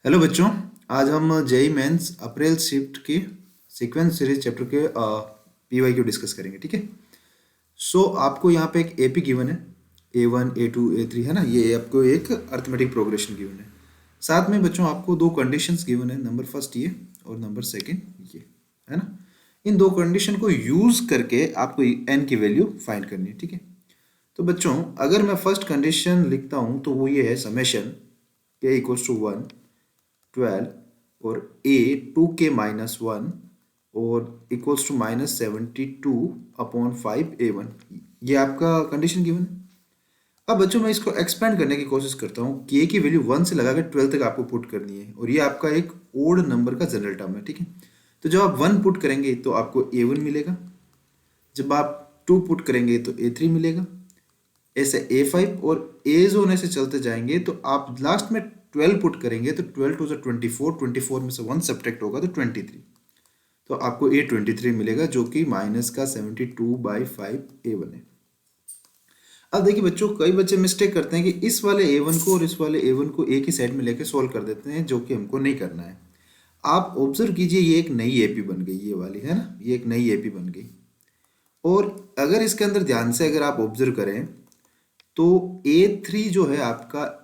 Hello बच्चों। आज हम जेई मेंस अप्रैल शिफ्ट के सीक्वेंस सीरीज चैप्टर के पीवाई क्यू डिस्कस करेंगे। ठीक है। आपको यहाँ पे एक एपी गिवन है, A1 A2 A3 है ना। ये आपको एक अर्थमेटिक प्रोग्रेशन गिवन है। साथ में बच्चों आपको दो कंडीशंस गिवन है, नंबर फर्स्ट ये और नंबर सेकंड ये, है ना। इन दो कंडीशन को यूज करके आपको एन की वैल्यू फाइंड करनी है। ठीक है। तो बच्चों अगर मैं फर्स्ट कंडीशन लिखता हूँ तो वो ये है समेशन k इक्वल्स टू 1 12 और a 2k-1 और इक्वल्स टू -72/5 a1। ये आपका कंडीशन गिवन है। अब बच्चों मैं इसको एक्सपेंड करने की कोशिश करता हूँ। k की वैल्यू 1 से लगाकर 12 तक आपको पुट करनी है और ये आपका एक ओड नंबर का जनरल टर्म है। ठीक है। तो जब आप 1 पुट करेंगे तो आपको a1 मिलेगा, जब आप 2 पुट करेंगे तो a3 मिलेगा, ऐसे A5 और A जोन ऐसे चलते जाएंगे तो आप लास्ट में 12 पुट करेंगे तो 12 टू 24 में से 1 सब्ट्रैक्ट होगा तो 23, तो आपको A23 मिलेगा जो कि -72/5 A1 है। अब देखिए बच्चों, कई बच्चे मिस्टेक करते हैं कि इस वाले A1 को और इस वाले A1 को एक ही साइड में लेके सोल्व कर देते हैं, जो कि हमको नहीं करना है। आप ऑब्जर्व कीजिए, ये एक नई एपी बन गई, ये वाली है ना, ये एक नई एपी बन गई। और अगर इसके अंदर ध्यान से अगर आप ऑब्जर्व करें तो A3 जो है आपका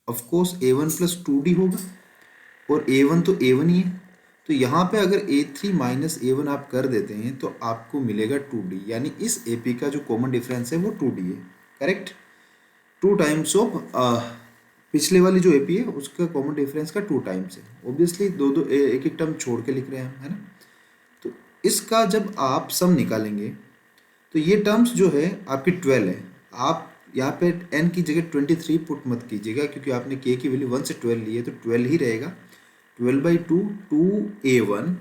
ऑफकोर्स A1 प्लस 2D होगा और A1 तो A1 ही है। तो यहाँ पे अगर A3 माइनस A1 आप कर देते हैं तो आपको मिलेगा 2D, यानी इस AP का जो कॉमन डिफरेंस है वो 2D है। करेक्ट। 2 टाइम्स ऑफ पिछले वाली जो AP है उसका कॉमन डिफरेंस का 2 टाइम्स है। ऑब्वियसली दो दो एक एक टर्म छोड़ के लिख रहे हैं हम, है ना। तो इसका जब आप सम निकालेंगे तो ये टर्म्स जो है आपकी 12 है। आप यहाँ पे n की जगह 23 पुट मत कीजिएगा क्योंकि आपने k की वैल्यू 1 से 12 ली है तो 12 ही रहेगा। 12/2 2a1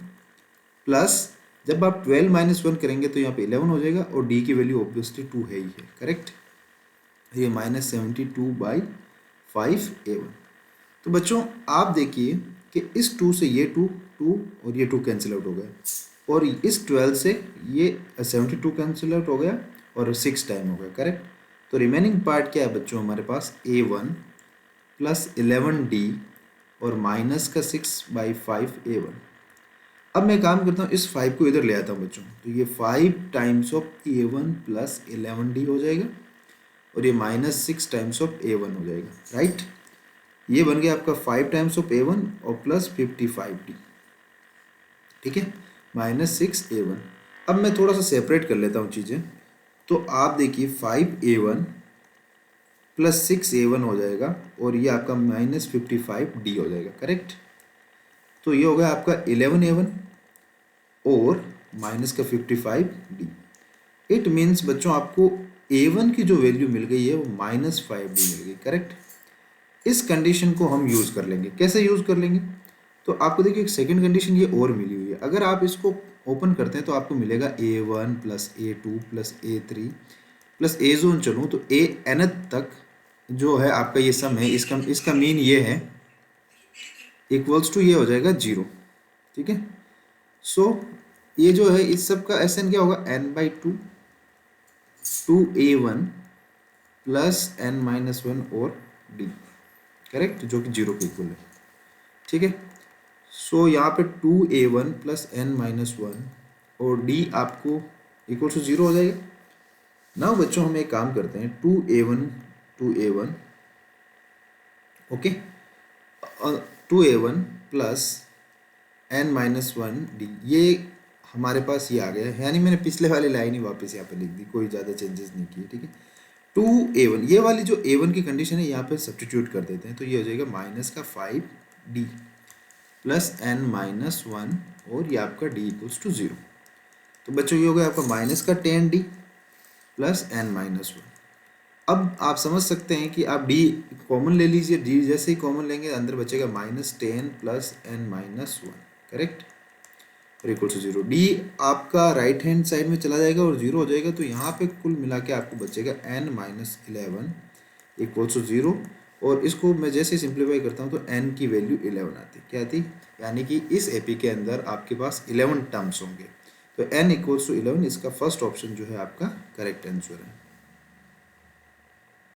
प्लस जब आप 12 माइनस 1 करेंगे तो यहाँ पे 11 हो जाएगा और d की वैल्यू ऑब्वियसली 2 है ही है। करेक्ट। ये -72/5 a1। तो बच्चों आप देखिए कि इस 2 से ये 2 2 और ये 2 कैंसिल आउट हो गया और इस 12 से ये 72 कैंसिल आउट हो गया और 6 टाइम हो गया। करेक्ट। तो रिमेनिंग पार्ट क्या है बच्चों, हमारे पास A1 प्लस 11D और माइनस का 6/5 A1। अब मैं काम करता हूँ, इस 5 को इधर ले आता हूँ बच्चों, तो ये 5 times of A1 plus 11D हो जाएगा और ये -6 टाइम्स ऑफ A1 हो जाएगा। राइट। ये बन गया आपका 5 टाइम्स ऑफ A1 और प्लस 55D। ठीक है, -6 A1। अब मैं थोड़ा सा सेपरेट कर लेता हूँ चीज़ें, तो आप देखिए 5A1 प्लस 6A1 हो जाएगा और ये आपका -55D हो जाएगा। करेक्ट। तो ये हो गया आपका 11A1 और माइनस का 55D। इट मीन्स बच्चों आपको A1 की जो वैल्यू मिल गई है वो -5D मिल गई। करेक्ट। इस कंडीशन को हम यूज़ कर लेंगे। कैसे यूज़ कर लेंगे, तो आपको देखिए एक सेकंड कंडीशन ये और मिली हुई है। अगर आप इसको ओपन करते हैं तो आपको मिलेगा A1 plus A2 plus A3 plus A zone चलूँ तो AN तक जो है आपका ये सम है, इसका मीन ये है इक्वल्स टू ये हो जाएगा 0। ठीक है। ये जो है इस सब का SN क्या होगा, n/2 2A1 प्लस n-1 और D। करेक्ट, जो कि 0 के इक्वल है। ठीक है। यहाँ पे 2A1 प्लस n-1 और D आपको इक्वल टू 0 हो जाएगा ना। बच्चों हम एक काम करते हैं, 2A1 okay 2A1 plus n-1D, ये हमारे पास ये आ गया है, यानी मैंने पिछले वाली लाइन ही वापस यहाँ पे लिख दी, कोई ज़्यादा चेंजेस नहीं किए। ठीक है। 2A1 ये वाली जो A1 की कंडीशन है यहाँ पे सब्स्टिट्यूट कर देते हैं तो ये हो जाएगा -5D प्लस n-1 और ये आपका D इक्वल्स टू 0। तो बच्चों ये हो गया आपका -10D प्लस n-1। अब आप समझ सकते हैं कि आप D कॉमन ले लीजिए, D जैसे ही कॉमन लेंगे अंदर बचेगा -10 प्लस n-1। करेक्ट। और इक्वल टू 0। D आपका राइट हैंड साइड में चला जाएगा और 0 हो जाएगा, तो यहाँ पे कुल मिला के आपको बचेगा n-11 इक्वल टू 0। और इसको मैं जैसे सिंप्लीफाई करता हूँ तो n की वैल्यू 11 आती। क्या आती, यानी कि इस एपी के अंदर आपके पास 11 टर्म्स होंगे। तो n इक्वल्स टू 11 इसका फर्स्ट ऑप्शन जो है आपका करेक्ट आंसर है।